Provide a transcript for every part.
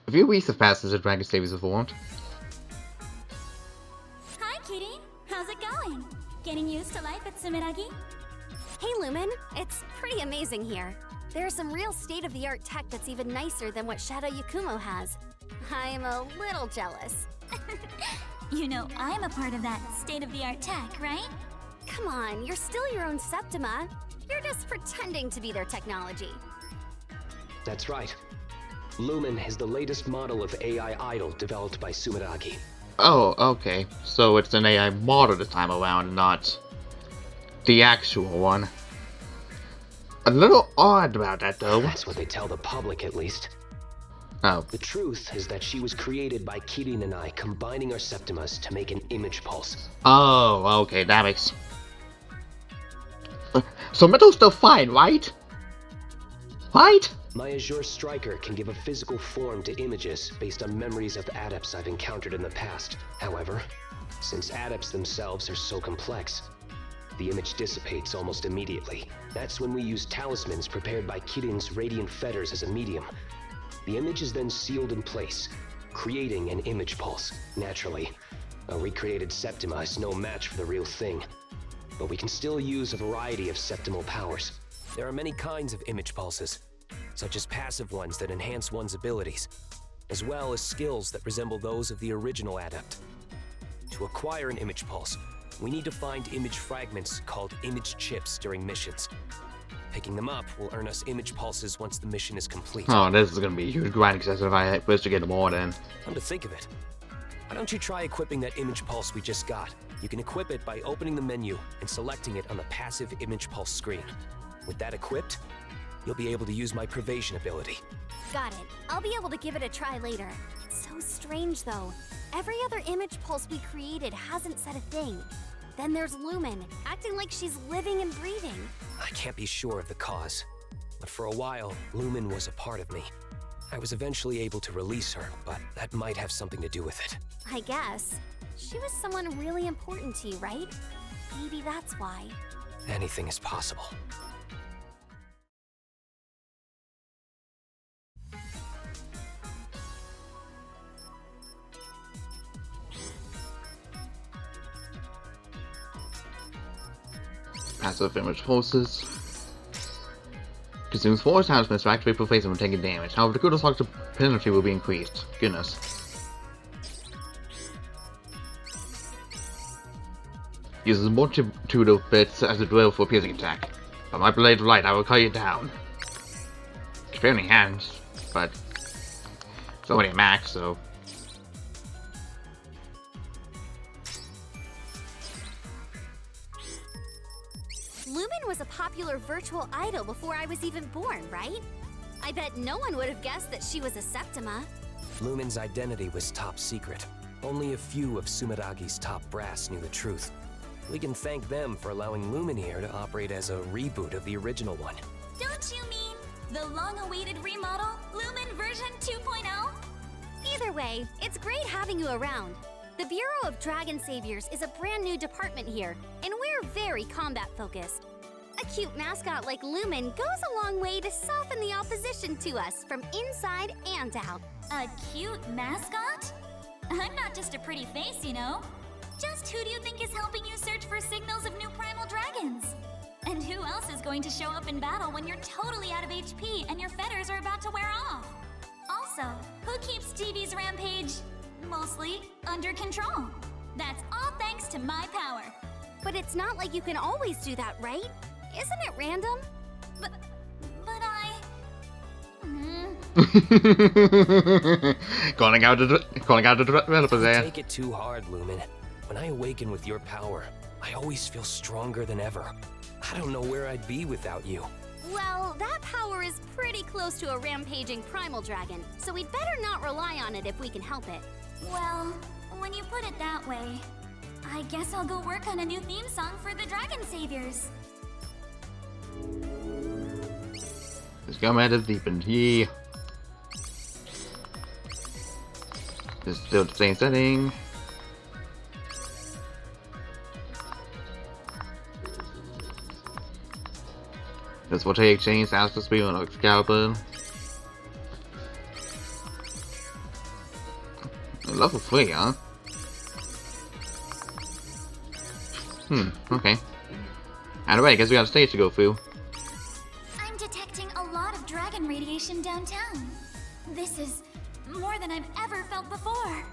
A few weeks have passed since the Dragon Saviors were formed. Hi, Kitty. How's it going? Getting used to life at Sumeragi? Hey, Lumen. It's pretty amazing here. There's some real state-of-the-art tech that's even nicer than what Shadow Yakumo has. I'm a little jealous. You know, I'm a part of that state-of-the-art tech, right? Come on, you're still your own Septima. You're just pretending to be their technology. That's right. Lumen is the latest model of AI idol developed by Sumeragi. Oh, okay. So it's an AI model this time around, not the actual one. A little odd about that, though. That's what they tell the public, at least. Oh. The truth is that she was created by Kirin and I combining our Septimas to make an image pulse. Oh, okay, that makes... So Metal's still fine, right? Right? My Azure Striker can give a physical form to images based on memories of adepts I've encountered in the past. However, since adepts themselves are so complex, the image dissipates almost immediately. That's when we use talismans prepared by Kirin's radiant fetters as a medium. The image is then sealed in place, creating an image pulse. Naturally, a recreated Septima is no match for the real thing, but we can still use a variety of septimal powers. There are many kinds of image pulses, such as passive ones that enhance one's abilities, as well as skills that resemble those of the original adept. To acquire an image pulse, we need to find image fragments called image chips during missions. Picking them up will earn us image pulses once the mission is complete. Oh, this is gonna be a huge grind because if I was to get them all then. Come to think of it, why don't you try equipping that image pulse we just got? You can equip it by opening the menu and selecting it on the passive image pulse screen. With that equipped, you'll be able to use my Pervasion ability. Got it. I'll be able to give it a try later. It's so strange, though. Every other image pulse we created hasn't said a thing. Then there's Lumen, acting like she's living and breathing. I can't be sure of the cause, but for a while, Lumen was a part of me. I was eventually able to release her, but that might have something to do with it. I guess. She was someone really important to you, right? Maybe that's why. Anything is possible. Passive image pulses. Consumes 4 talismans to activate Pervasion when taking damage. However, the critical structure penalty will be increased. Goodness. Uses a multitude of bits as a drill for a piercing attack. By my blade of light, I will cut you down. It's barely hands, but it's already a max, so. Lumen was a popular virtual idol before I was even born, right? I bet no one would have guessed that she was a Septima. Lumen's identity was top secret. Only a few of Sumeragi's top brass knew the truth. We can thank them for allowing Lumen here to operate as a reboot of the original one. Don't you mean the long-awaited remodel, Lumen version 2.0? Either way, it's great having you around. The Bureau of Dragon Saviors is a brand new department here, and we're very combat-focused. A cute mascot like Lumen goes a long way to soften the opposition to us from inside and out. A cute mascot? I'm not just a pretty face, you know. Just who do you think is helping you search for signals of new primal dragons? And who else is going to show up in battle when you're totally out of HP and your fetters are about to wear off? Also, who keeps TV's rampage, mostly, under control? That's all thanks to my power. But it's not like you can always do that, right? Isn't it random? But I... calling out the developers there. Take it too hard, Lumen. When I awaken with your power, I always feel stronger than ever. I don't know where I'd be without you. Well, that power is pretty close to a rampaging primal dragon, so we'd better not rely on it if we can help it. Well, when you put it that way, I guess I'll go work on a new theme song for the Dragon Saviors. Let's go at it deep in here. It's still the same setting. This will take chains, ask to speed on Excalibur. Level 3, huh? Okay. Either way, I guess we got a stage to go through. I'm detecting a lot of dragon radiation downtown. This is more than I've ever felt before.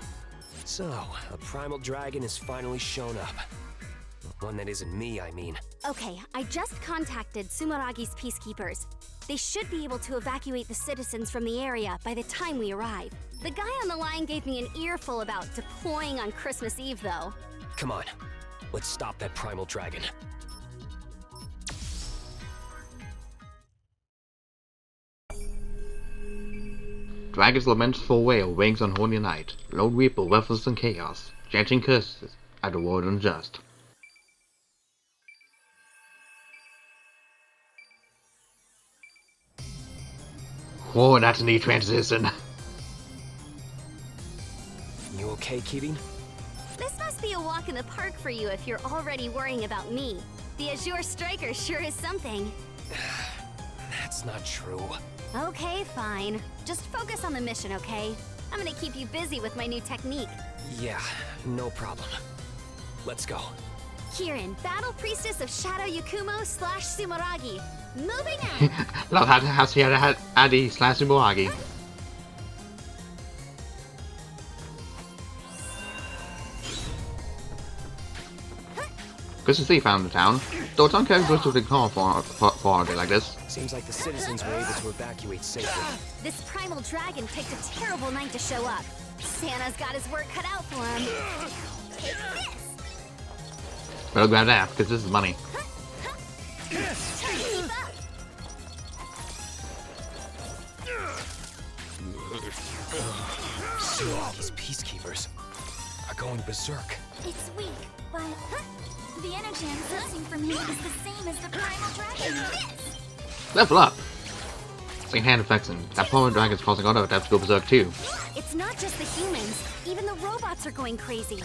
So, a primal dragon has finally shown up. One that isn't me, I mean. Okay, I just contacted Sumaragi's peacekeepers. They should be able to evacuate the citizens from the area by the time we arrive. The guy on the line gave me an earful about deploying on Christmas Eve, though. Come on, let's stop that primal dragon. Dragon's lamentful wail rings on holy night. Lone Reaper revels in chaos, chanting curses at the world unjust. Whoa, that's a neat transition. You okay, Keating? This must be a walk in the park for you if you're already worrying about me. The Azure Striker sure is something. That's not true. Okay, fine. Just focus on the mission, okay? I'm gonna keep you busy with my new technique. Yeah, no problem. Let's go. Kirin, Battle Priestess of Shadow Yakumo / Sumeragi. Moving on! Love how she had Adi / Sumeragi. Good to see you found the town. Though it's uncharacteristic to call for a day like this. Seems like the citizens were able to evacuate safely. This primal dragon picked a terrible night to show up. Santa's got his work cut out for him. Take this! Better grab that, because this is money. Keep up! Sumaragi's peacekeepers are going berserk. It's weak, but the energy I'm sensing from him is the same as the primal dragon. Level up! Same hand effects, and that primal dragon's causing other adepts to go berserk too. It's not just the humans. Even the robots are going crazy.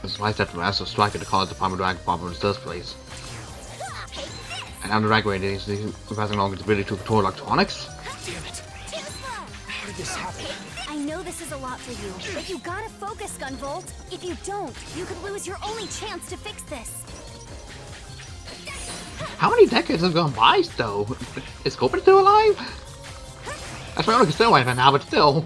This is why I set the Azure Striker to cause the primal dragon problem in the first place. And now the dragon radiation is passing along its ability to control electronics? Damn it! How did this happen? I know this is a lot for you, but you gotta focus, Gunvolt. If you don't, you could lose your only chance to fix this. How many decades have gone by, though? Is Copen still alive? That's my only concern right now, but still.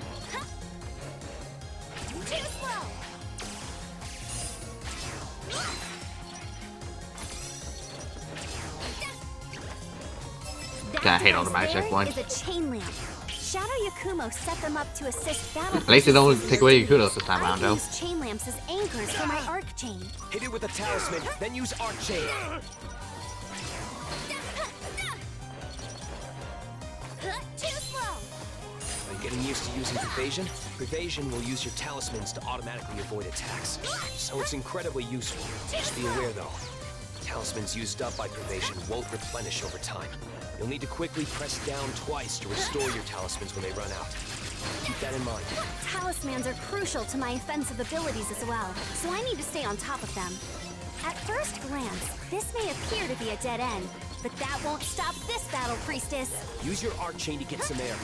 I hate all the magic checkpoints. Is a chain lamp. Shadow Yakumo set them up to assist battle. At least they don't take away your kudos this time around, though. I use chain lamps as anchors for my arc chain. Hit it with a talisman, then use arc chain. Too slow. Are you getting used to using Prevasion? Prevasion will use your talismans to automatically avoid attacks, so it's incredibly useful. Just be aware, though. Talismans used up by Prevasion won't replenish over time. You'll need to quickly press down twice to restore your talismans when they run out. Keep that in mind. Talismans are crucial to my offensive abilities as well, so I need to stay on top of them. At first glance, this may appear to be a dead end, but that won't stop this battle, Priestess. Use your arc chain to get some air.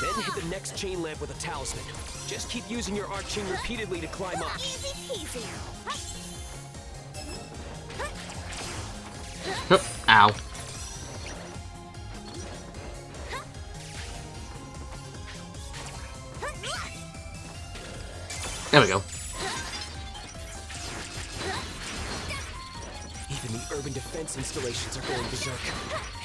Then hit the next chain lamp with a talisman. Just keep using your arc chain repeatedly to climb up. Easy peasy. Ow. There we go. Even the urban defense installations are going berserk.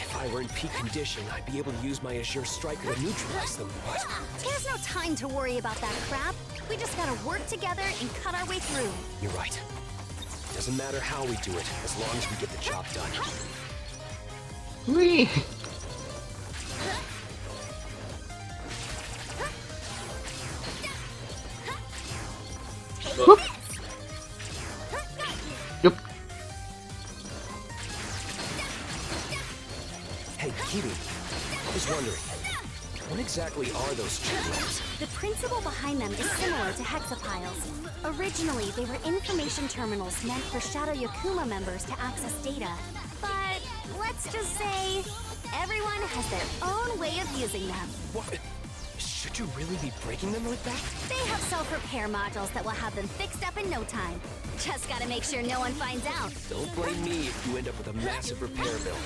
If I were in peak condition, I'd be able to use my Azure Striker to neutralize them, but... There's no time to worry about that crap. We just gotta work together and cut our way through. You're right. Doesn't matter how we do it, as long as we get the job done. Whee! Whoop. Yep. Hey, Kiwi, I was wondering, what exactly are those chain lamps? The principle behind them is similar to hexapiles. Originally, they were information terminals meant for Shadow Yakuma members to access data. But let's just say, everyone has their own way of using them. What? Should you really be breaking them like that? They have self-repair modules that will have them fixed up in no time. Just gotta make sure no one finds out. Don't blame me if you end up with a massive repair bill.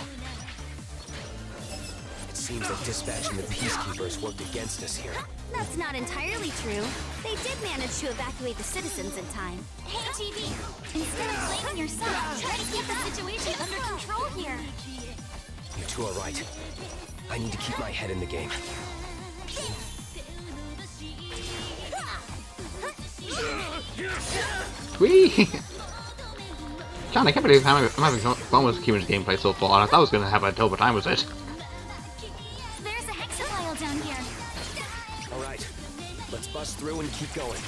It seems like dispatching the peacekeepers worked against us here. That's not entirely true. They did manage to evacuate the citizens in time. Hey, TV! Instead of blaming yourself, try to keep the situation under control here. You two are right. I need to keep my head in the game. Whee! John, I can't believe I'm having fun with Kima's gameplay so far. I thought I was going to have a terrible time with it. There's a hexafile down here. Alright, let's bust through and keep going.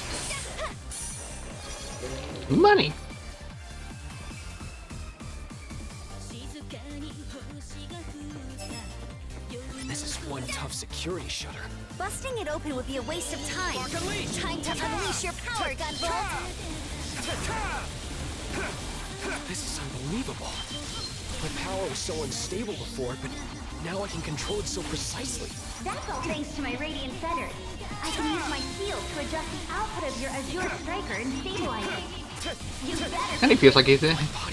Money! This is one tough security shutter. Busting it open would be a waste of time. Time to unleash your power, Gunvolt! This is unbelievable. My power was so unstable before, but now I can control it so precisely. That's all thanks to my radiant feathers. I can use my field to adjust the output of your Azure striker and stabilize it. You better. And he feels like he's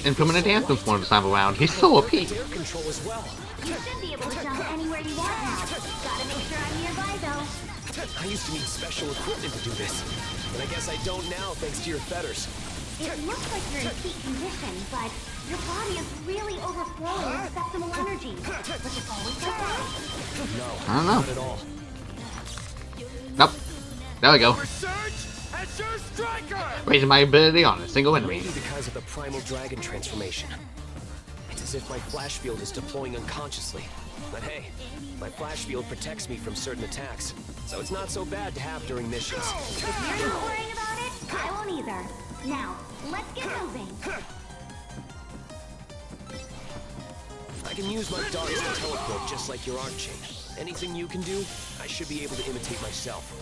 implementing a dance form this time around. He's so OP. Air control as well. You should be able to jump anywhere you want now. Gotta make sure I'm nearby, though. I used to need special equipment to do this, but I guess I don't now thanks to your feathers. It looks like you're in peak condition, but your body is really overflowing with septimal energy. Was it always like that? No, I don't know. not at all. Nope. There we go. Research Azure Striker! Raising my ability on a single enemy. Maybe because of the primal dragon transformation. It's as if my flash field is deploying unconsciously. But hey, my flash field protects me from certain attacks, so it's not so bad to have during missions. If you're not worrying about it, I won't either. Now, let's get moving. I can use my darts to teleport just like your arc chain. Anything you can do, I should be able to imitate myself.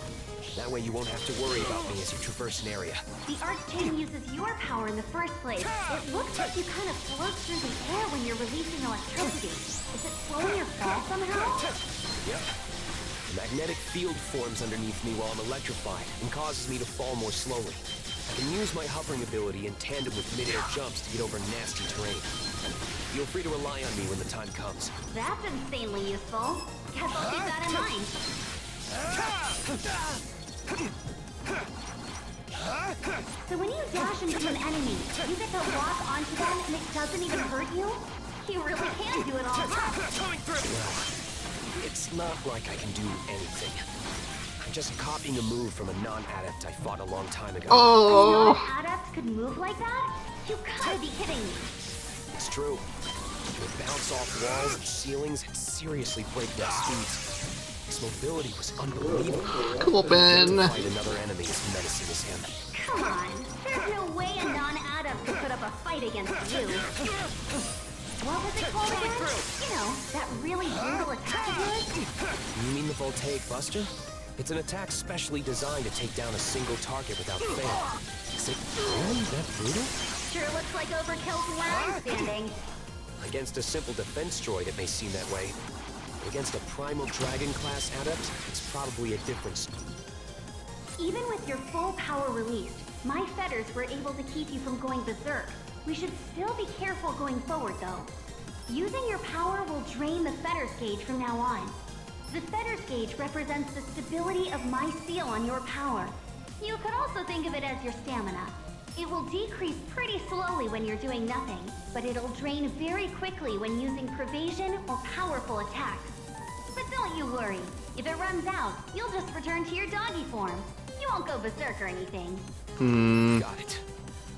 That way you won't have to worry about me as you traverse an area. The arc chain uses your power in the first place. It looks like you kind of float through the air when you're releasing electricity. Is it slowing your fall somehow? Yep. A magnetic field forms underneath me while I'm electrified and causes me to fall more slowly. I can use my hovering ability in tandem with mid-air jumps to get over nasty terrain. Feel free to rely on me when the time comes. That's insanely useful. Guess I'll keep that in mind. So when you dash into an enemy, you get to lock onto them and it doesn't even hurt you? You really can do it all, huh? Well, it's not like I can do anything. I'm just copying a move from a non-adept I fought a long time ago. Oh! A non-adept could move like that? You gotta be kidding me. It's true. It would bounce off walls and ceilings at seriously breakneck speeds. His mobility was unbelievable. Cool, Ben. To fight another enemy as menacing as him. Come on, there's no way a non-adept could put up a fight against you. What was it called again? You know, that really brutal attack of yours? You mean the Voltaic Buster? It's an attack specially designed to take down a single target without fail. Is it really that brutal? Sure looks like overkill from where I'm standing. Against a simple defense droid, it may seem that way. But against a primal dragon class adept, it's probably a difference. Even with your full power released, my feathers were able to keep you from going berserk. We should still be careful going forward, though. Using your power will drain the feathers gauge from now on. The feathers gauge represents the stability of my seal on your power. You could also think of it as your stamina. It will decrease pretty slowly when you're doing nothing, but it'll drain very quickly when using pervasion or powerful attacks. But don't you worry. If it runs out, you'll just return to your doggy form. You won't go berserk or anything. Got it.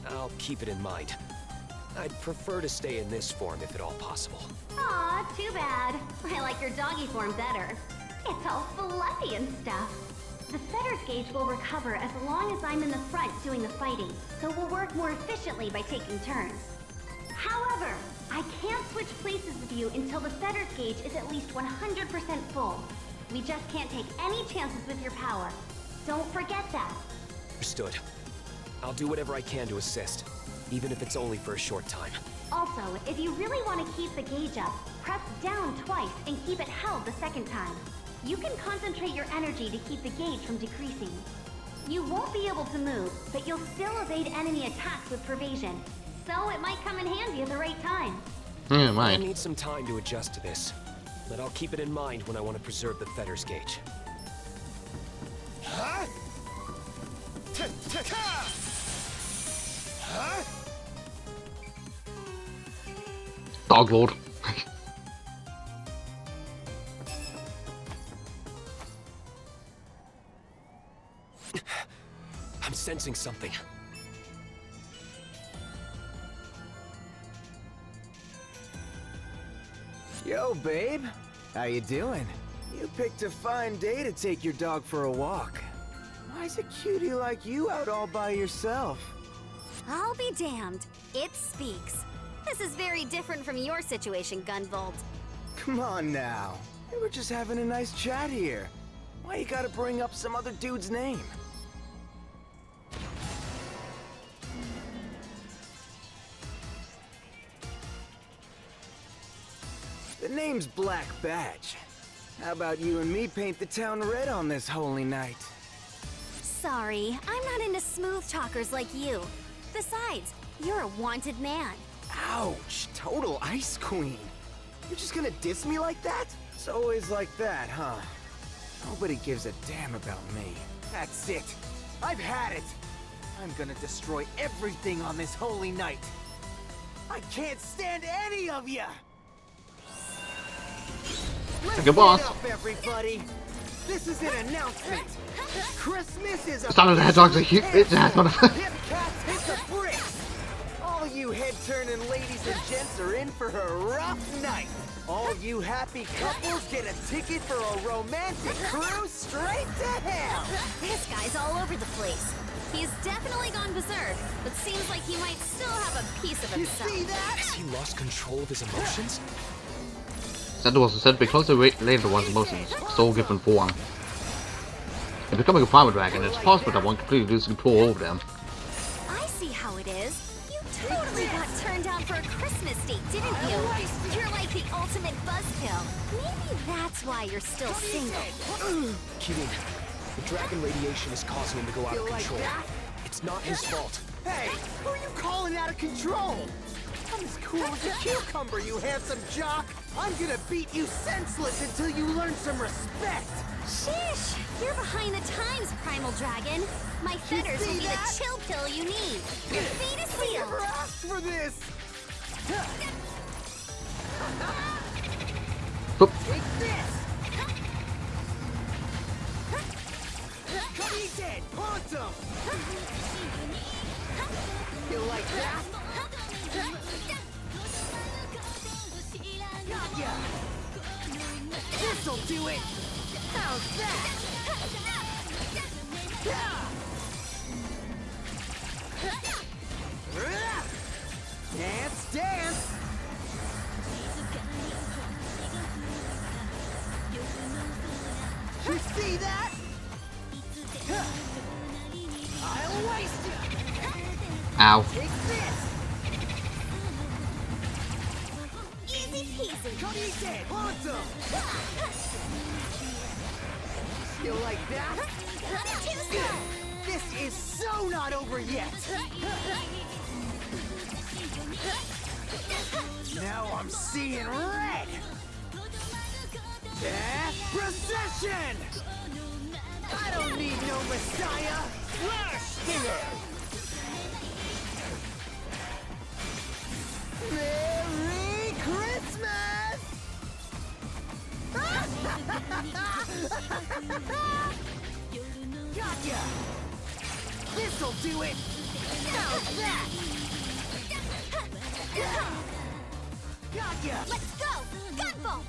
I'll keep it in mind. I'd prefer to stay in this form if at all possible. Aw, too bad. I like your doggy form better. It's all fluffy and stuff. The feathers gauge will recover as long as I'm in the front doing the fighting, so we'll work more efficiently by taking turns. However, I can't switch places with you until the feathers gauge is at least 100% full. We just can't take any chances with your power. Don't forget that. Understood. I'll do whatever I can to assist, even if it's only for a short time. Also, if you really want to keep the gauge up, press down twice and keep it held the second time. You can concentrate your energy to keep the gauge from decreasing. You won't be able to move, but you'll still evade enemy attacks with pervasion. So it might come in handy at the right time. Yeah, I'll might. need some time to adjust to this, but I'll keep it in mind when I want to preserve the Fetter's gauge. Huh? Huh? Gunvolt. I'm sensing something. Yo, babe. How you doing? You picked a fine day to take your dog for a walk. Why's a cutie like you out all by yourself? I'll be damned. It speaks. This is very different from your situation, Gunvolt. Come on now. We were just having a nice chat here. Why you gotta bring up some other dude's name? The name's Black Badge. How about you and me paint the town red on this holy night? Sorry, I'm not into smooth talkers like you. Besides, you're a wanted man. Ouch! Total ice queen. You're just gonna diss me like that? It's always like that, huh? Nobody gives a damn about me. That's it. I've had it. I'm gonna destroy everything on this holy night. I can't stand any of you. Good boss. Listen up, everybody. This is an announcement. Christmas is a It's not a hedgehog's a huge. It's not a. Hip cats hit the bricks. All you head-turning ladies and gents are in for a rough night. All you happy couples get a ticket for a romantic cruise straight to hell. This guy's all over the place. He's definitely gone berserk, but seems like he might still have a piece of You himself. see that? Has he lost control of his emotions? That was said because the later one's emotions so given form. In becoming a primal dragon, it's possible that one completely loses control over them. I see how it is. You totally got turned down for a Christmas date, didn't you? You're like the ultimate buzzkill. Maybe that's why you're still single. Kidding. The dragon radiation is causing him to go out of You like control. that? It's not his fault. Hey, who are you calling out of control? I'm as cool as a cucumber, you handsome jock. I'm gonna beat you senseless until you learn some respect. Shish! You're behind the times, Primal Dragon. My feathers will be the that? chill pill you need. Your fate is I never sealed. asked for this. Boop. Take this. Come eat dead, quantum. You like that? Got ya. This'll do it. How's that? Dance, dance. You see that? I'll waste you. Ow. Take this. Easy peasy. Come eat dead, quantum. You like that? Too slow. This is so not over yet. Now I'm seeing red. Death procession. I don't need no messiah. Flash stinger. Merry Christmas. Gotcha. This'll do it. How's that? Gotcha. Let's go! Gunvolt!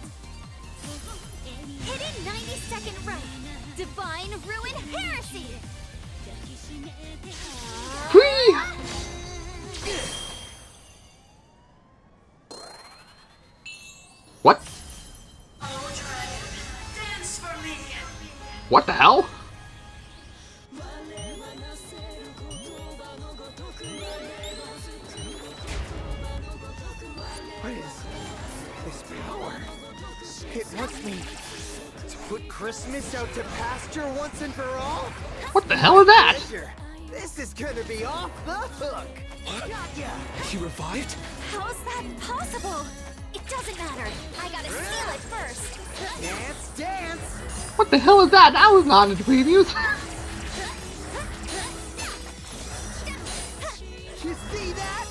Hidden 90-second right. Divine Ruin Heresy! Whee! What? What the hell? What is this power? It wants me to Put Christmas out to pasture once and for all? What the hell is that? Pleasure. This is gonna be off the hook. What? Got ya. She revived? How's that possible? It doesn't matter. I gotta steal it first. Dance, dance. What the hell is that? That was not in the previews. You see that?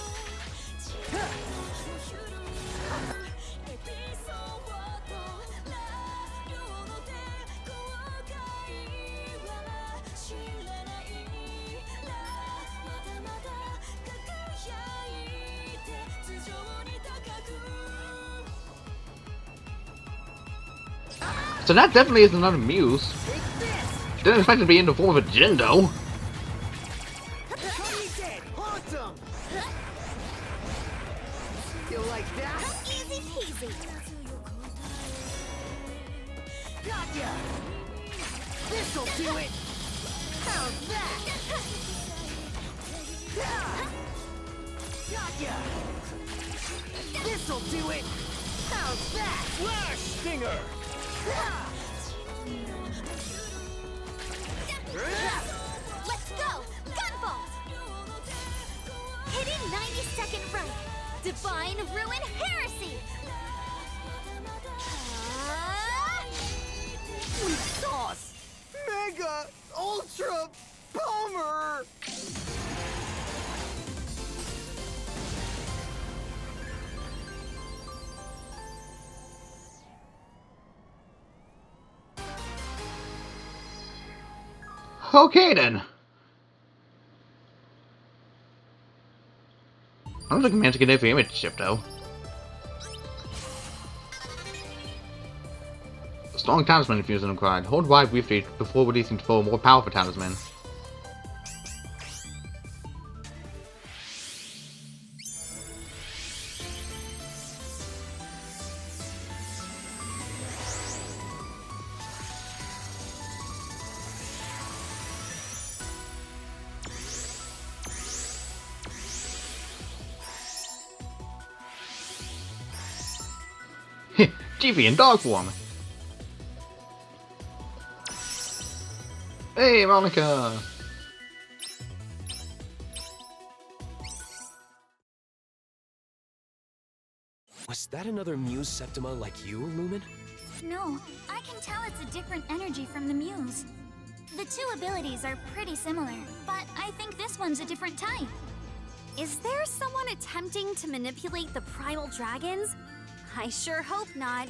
So that definitely is another Muse. Didn't expect it to be in the form of a Jin though. Awesome. You like that? Easy peasy. Got ya. This'll do it. How's that? Got ya. This'll do it. How's that? Flash Stinger! Let's go! Gunvolt! Hidden 90-second right. Divine Ruin Heresy! Sweet sauce. Mega Ultra Bomber. Okay then. I don't think I managed to get every image chip though. Strong talisman infusion required. Hold Y briefly before releasing for a more powerful talisman. Chiefy in dog form. Hey, Monica! Was that another Muse Septima like you, Lumen? No, I can tell it's a different energy from the Muse. The two abilities are pretty similar, but I think this one's a different type. Is there someone attempting to manipulate the primal dragons? I sure hope not.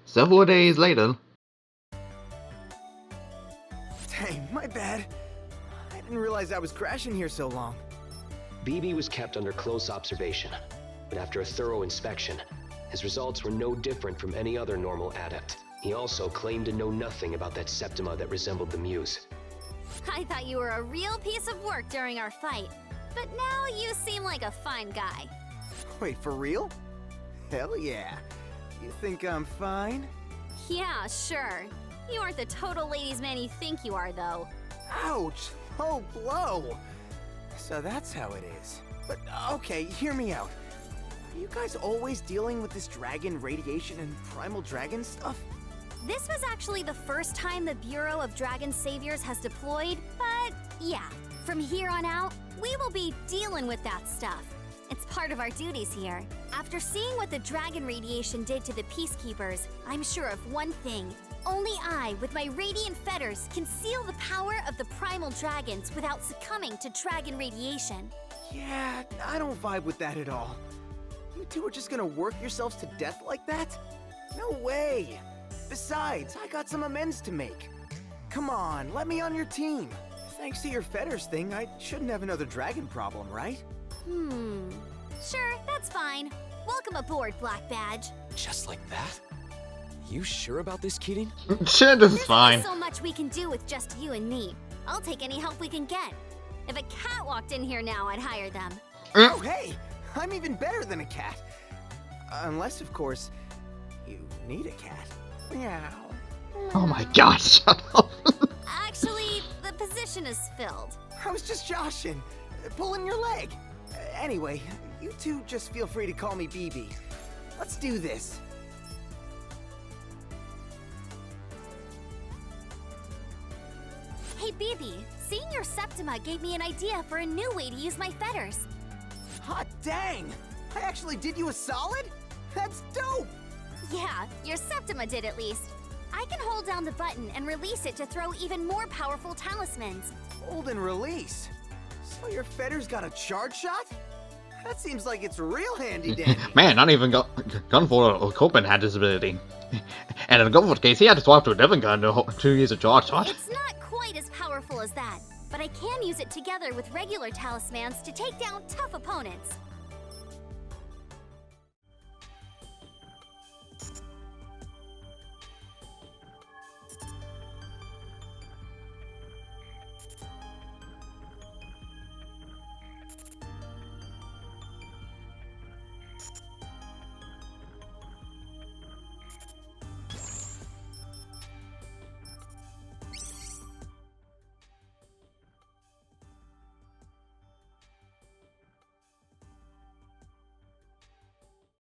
Several days later. Dang, my bad. I didn't realize I was crashing here so long. BB was kept under close observation, but after a thorough inspection, his results were no different from any other normal adept. He also claimed to know nothing about that Septima that resembled the Muse. I thought you were a real piece of work during our fight, but now you seem like a fine guy. Wait, for real? Hell yeah. You think I'm fine? Yeah, sure. You aren't the total ladies' man you think you are, though. Ouch! Oh, blow! So that's how it is. But, okay, hear me out. Are you guys always dealing with this dragon radiation and primal dragon stuff? This was actually the first time the Bureau of Dragon Saviors has deployed, but yeah, from here on out, we will be dealing with that stuff. It's part of our duties here. After seeing what the dragon radiation did to the Peacekeepers, I'm sure of one thing. Only I, with my radiant fetters, can seal the power of the primal dragons without succumbing to dragon radiation. Yeah, I don't vibe with that at all. You two are just gonna work yourselves to death like that? No way! Besides, I got some amends to make. Come on, let me on your team. Thanks to your fetters thing, I shouldn't have another dragon problem, right? Sure, that's fine. Welcome aboard, Black Badge. Just like that? You sure about this, Keating? Shit, this is There's fine. only so much we can do with just you and me. I'll take any help we can get. If a cat walked in here now, I'd hire them. Oh, hey! I'm even better than a cat. Unless, of course, you need a cat. Meow. Oh my god, shut up. Actually, the position is filled. I was just joshing, pulling your leg. Anyway, you two just feel free to call me BB. Let's do this. Hey, BB, seeing your Septima gave me an idea for a new way to use my feathers. Hot dang! I actually did you a solid? That's dope! Yeah, your Septima did at least. I can hold down the button and release it to throw even more powerful talismans. Hold and release. So your feathers got a charge shot? That seems like it's real handy dandy. Man, not even Gunvolt or Copen had this ability. And in Gunvolt's case, he had to swap to a different gun to use a charge shot. It's not quite as powerful as that, but I can use it together with regular talismans to take down tough opponents.